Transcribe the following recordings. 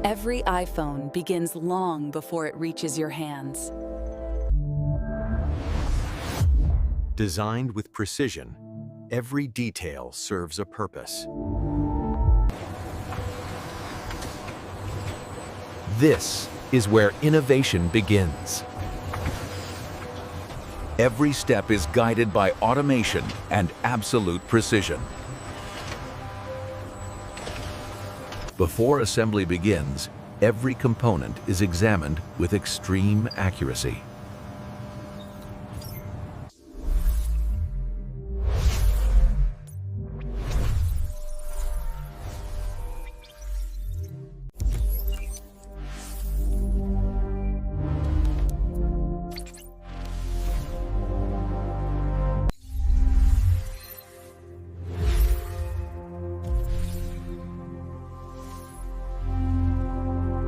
Every iPhone begins long before it reaches your hands. Designed with precision, every detail serves a purpose. This is where innovation begins. Every step is guided by automation and absolute precision. Before assembly begins, every component is examined with extreme accuracy.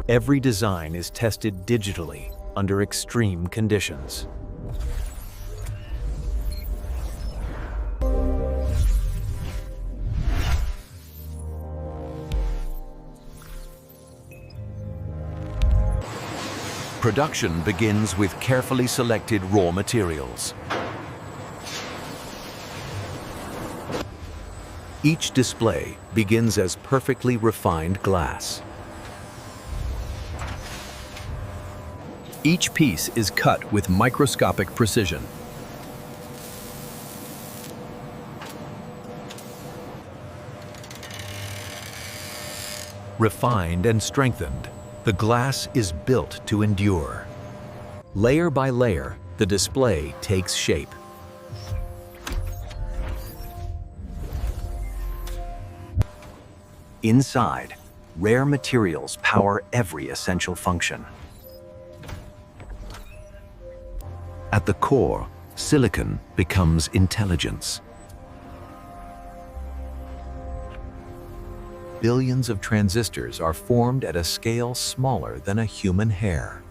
Every design is tested digitally under extreme conditions. Production begins with carefully selected raw materials. Each display begins as perfectly refined glass. Each piece is cut with microscopic precision. Refined and strengthened, the glass is built to endure. Layer by layer, the display takes shape. Inside, rare materials power every essential function. At the core, silicon becomes intelligence. Billions of transistors are formed at a scale smaller than a human hair.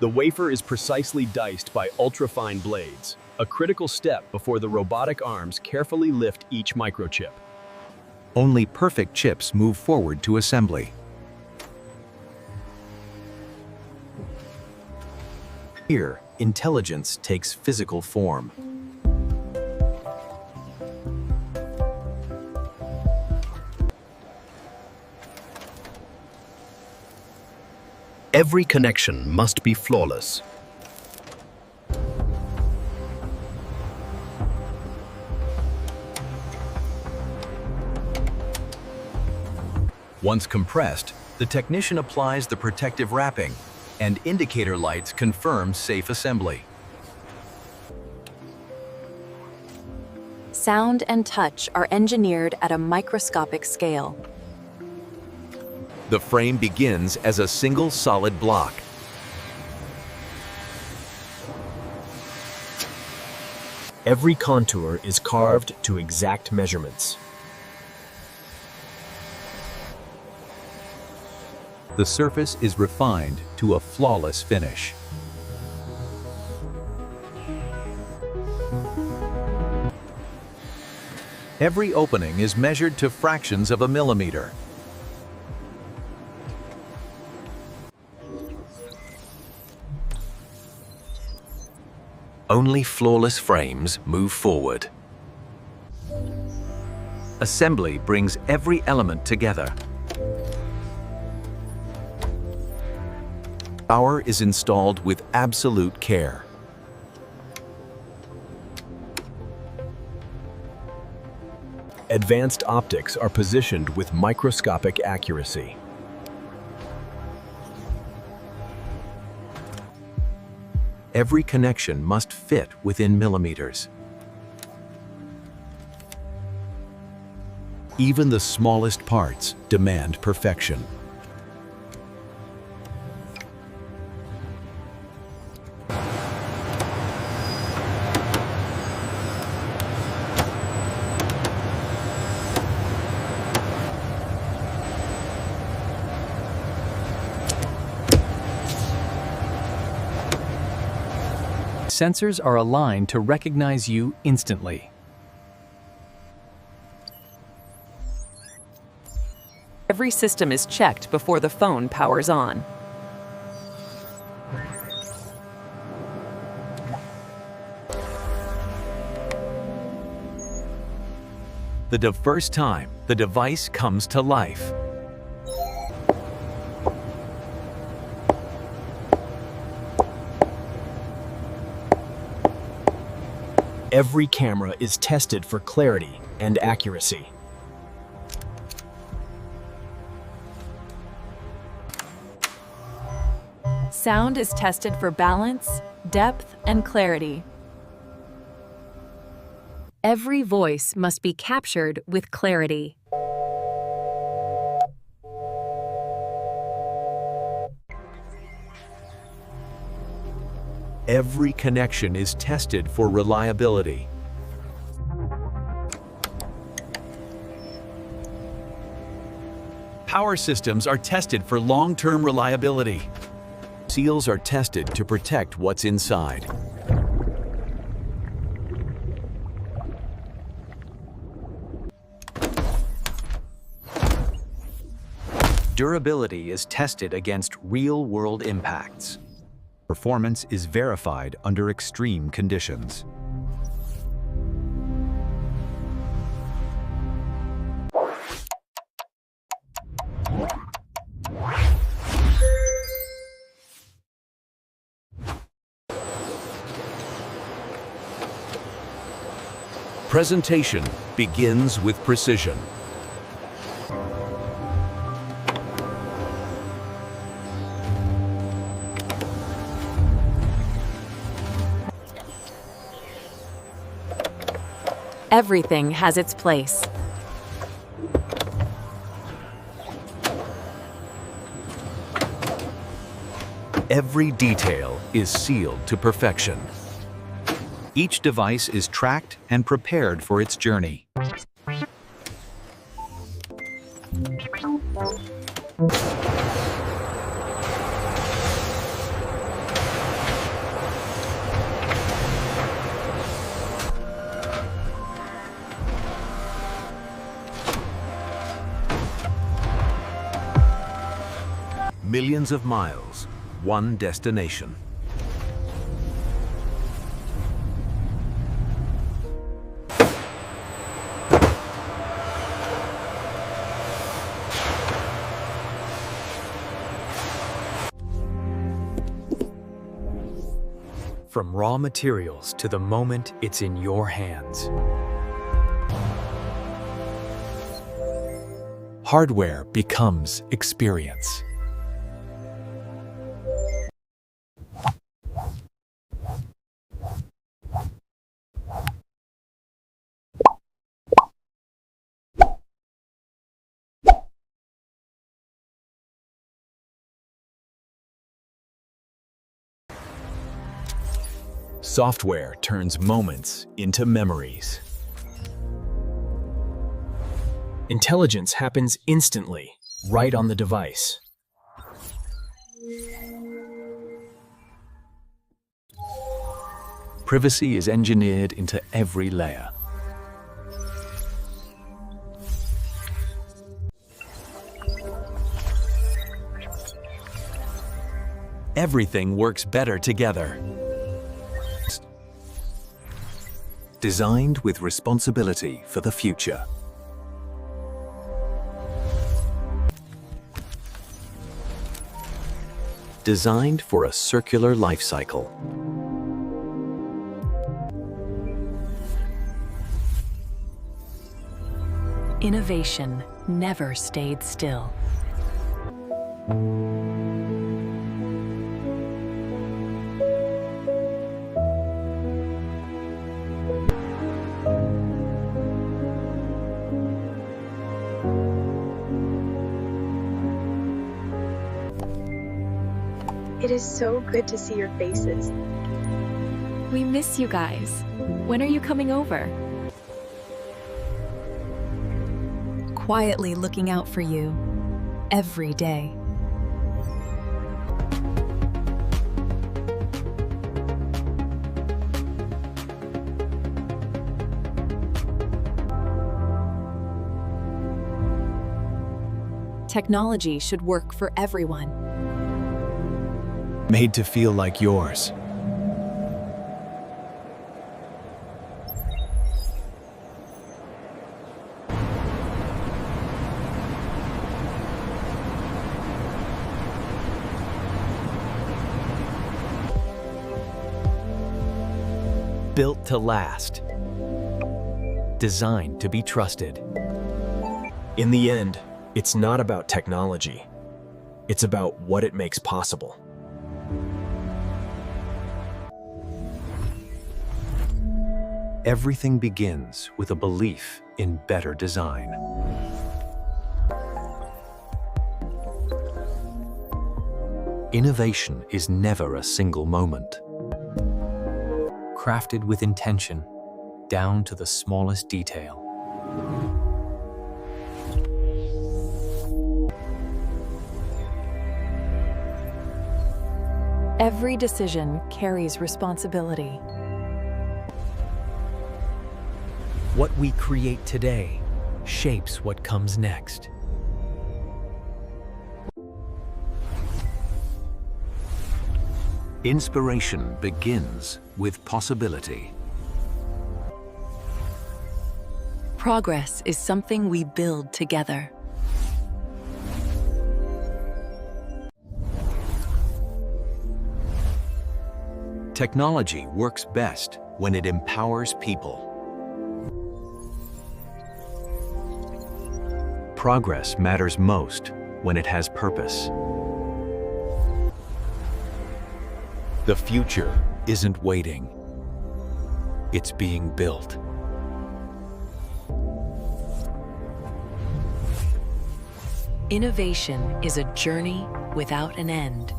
The wafer is precisely diced by ultra-fine blades, a critical step before the robotic arms carefully lift each microchip. Only perfect chips move forward to assembly. Here, intelligence takes physical form. Every connection must be flawless. Once compressed, the technician applies the protective wrapping, and indicator lights confirm safe assembly. Sound and touch are engineered at a microscopic scale. The frame begins as a single solid block. Every contour is carved to exact measurements. The surface is refined to a flawless finish. Every opening is measured to fractions of a millimeter. Only flawless frames move forward. Assembly brings every element together. Power is installed with absolute care. Advanced optics are positioned with microscopic accuracy. Every connection must fit within millimeters. Even the smallest parts demand perfection. Sensors are aligned to recognize you instantly. Every system is checked before the phone powers on. The first time the device comes to life. Every camera is tested for clarity and accuracy. Sound is tested for balance, depth, and clarity. Every voice must be captured with clarity. Every connection is tested for reliability. Power systems are tested for long-term reliability. Seals are tested to protect what's inside. Durability is tested against real-world impacts. Performance is verified under extreme conditions. Presentation begins with precision. Everything has its place. Every detail is sealed to perfection. Each device is tracked and prepared for its journey. Millions of miles, one destination. From raw materials to the moment it's in your hands. Hardware becomes experience. Software turns moments into memories. Intelligence happens instantly, right on the device. Privacy is engineered into every layer. Everything works better together. Designed with responsibility for the future. Designed for a circular life cycle. Innovation never stayed still. It is so good to see your faces. We miss you guys. When are you coming over? Quietly looking out for you every day. Technology should work for everyone. Made to feel like yours. Built to last. Designed to be trusted. In the end, it's not about technology. It's about what it makes possible. Everything begins with a belief in better design. Innovation is never a single moment. Crafted with intention, down to the smallest detail. Every decision carries responsibility. What we create today shapes what comes next. Inspiration begins with possibility. Progress is something we build together. Technology works best when it empowers people. Progress matters most when it has purpose. The future isn't waiting. It's being built. Innovation is a journey without an end.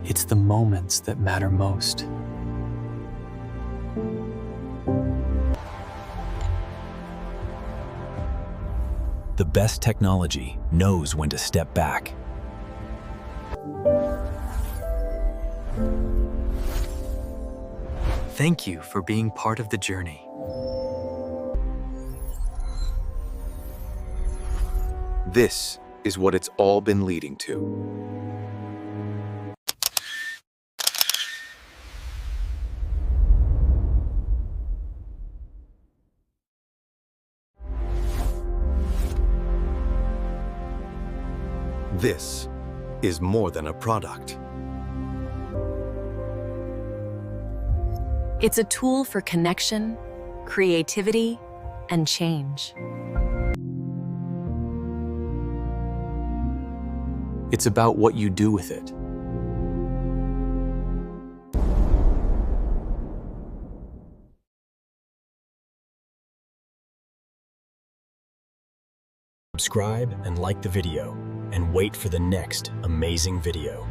It's the moments that matter most. The best technology knows when to step back. Thank you for being part of the journey. This is what it's all been leading to. This is more than a product. It's a tool for connection, creativity, and change. It's about what you do with it. Subscribe and like the video, and wait for the next amazing video.